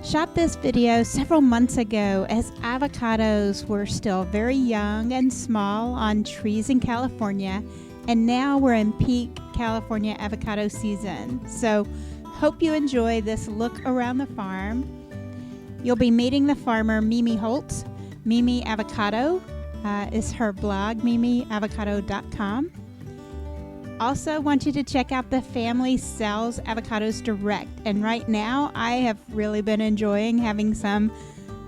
Shot this video several months ago as avocados were still very young and small on trees in California, and now we're in peak California avocado season. So hope you enjoy this look around the farm. You'll be meeting the farmer Mimi Holtz. Mimi Avocado is her blog, mimiavocado.com. Also want you to check out the family sells avocados direct, and right now I have really been enjoying having some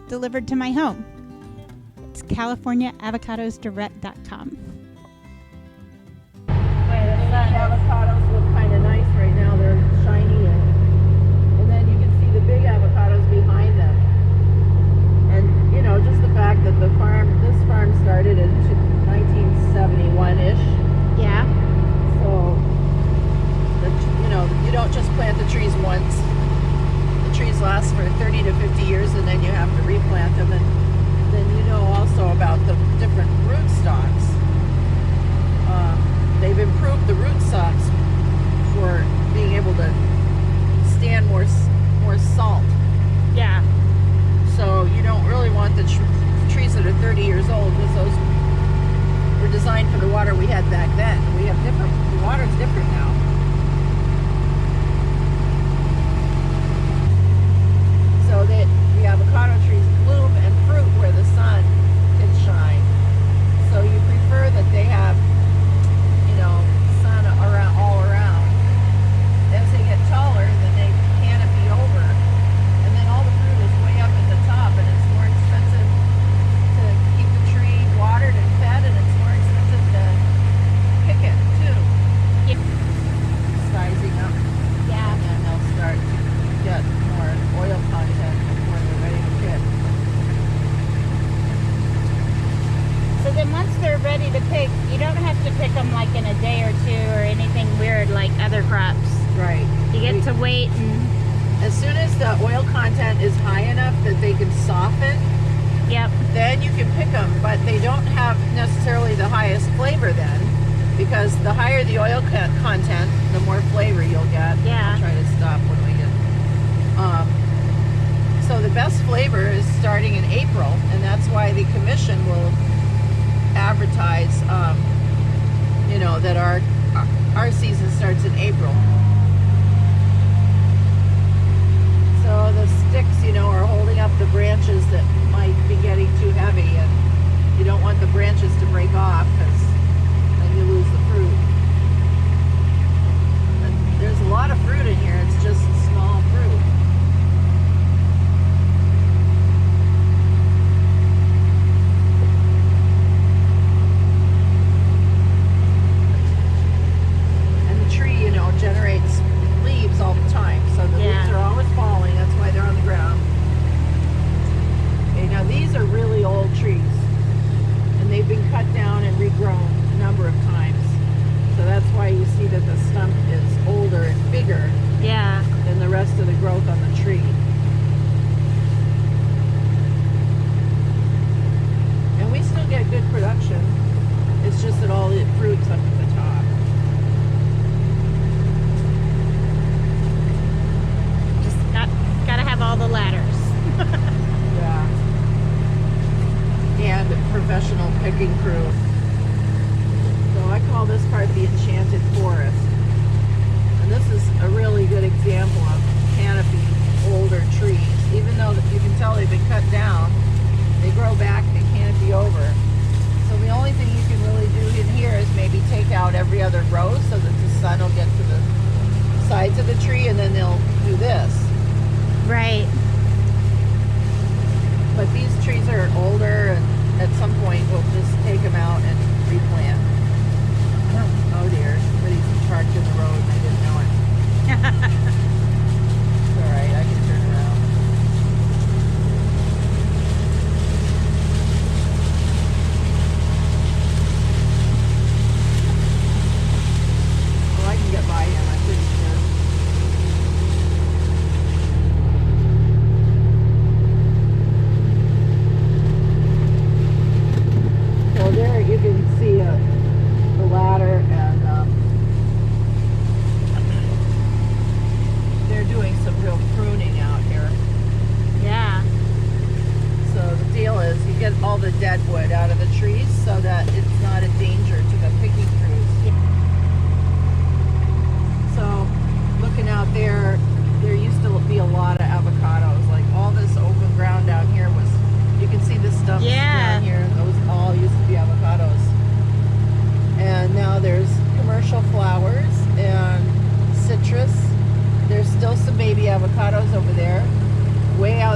delivered to my home. It's californiaavocadosdirect.com. Avocados look kind of nice right now. They're shiny, and then you can see the big avocados behind them. And you know, just the fact that this farm started in 1971-ish. Yeah. So, you know, you don't just plant the trees once. The trees last for 30 to 50 years, and then you have to replant them. And then you know also about the different root stocks. They've improved the root stocks for being able to stand more salt. Yeah. So you don't really want the trees that are 30 years old, because those were designed for the water we had back then. We have the water's different now. So that the avocado trees bloom and fruit where the sun can shine. So you prefer that they have, you know, sun all around. As they get taller, then they canopy over, and then all the fruit is way up at the top, and it's more expensive to keep the tree watered and fed, and it's more expensive to pick it too. Yep. Sizing up. Yeah. And then they'll start to get more oil content before they're ready to pick. So then once they're ready to pick, you don't have to pick them like in a day or two or anything weird like other crops. Right. You get to wait, and as soon as the oil content is high enough that they can soften, yep. then you can pick them, but they don't have necessarily the highest flavor then, because the higher the oil content, the more flavor you'll get. Yeah. I'll try to stop when we get. So the best flavor is starting in April, and that's why the commission will advertise, you know, that our season starts in April. So the sticks, you know, are holding up the branches that might be getting too heavy, and you don't want the branches to break off, because then you lose the fruit. And there's a lot of fruit in here. It's just small fruit. And the tree, you know, generates leaves all the time, so the leaves are always falling. That's why they're on the ground. Okay, now these are really old trees, and they've been cut down and regrown a number of times. So that's why you see that the stump is older and bigger, Yeah. than the rest of the growth on the tree. And we still get good production. It's just that all the fruit's up at the top. Just gotta have all the ladders. Yeah. And professional picking crew. So I call this part the enchanted forest. And this is a really good example of canopy older trees. Even though you can tell they've been cut down, they grow back, they canopy over. So the only thing you can really do in here is maybe take out every other row so that the sun will get to the sides of the tree, and then they'll do this. Right. But these trees are older, and at some point we'll just take them out and replant. Oh dear, somebody's parked in the road and I didn't know it. It's alright.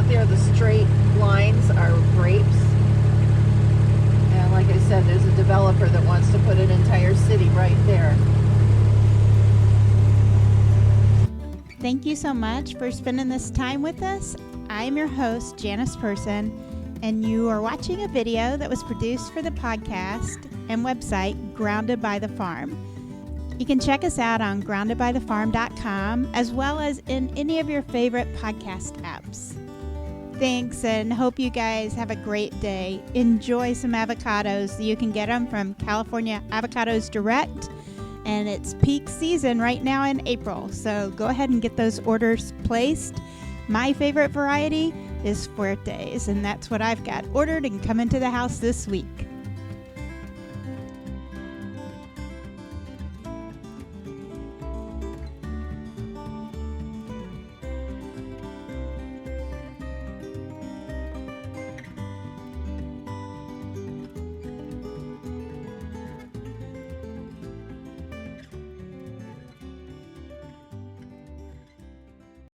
out there, the straight lines are grapes. And like I said, there's a developer that wants to put an entire city right there. Thank you so much for spending this time with us. I'm your host, Janice Person, and you are watching a video that was produced for the podcast and website Grounded by the Farm. You can check us out on groundedbythefarm.com as well as in any of your favorite podcast apps. Thanks, and hope you guys have a great day. Enjoy some avocados. You can get them from California Avocados Direct, and it's peak season right now in April, so go ahead and get those orders placed. My favorite variety is Fuertes, and that's what I've got ordered and coming to the house this week.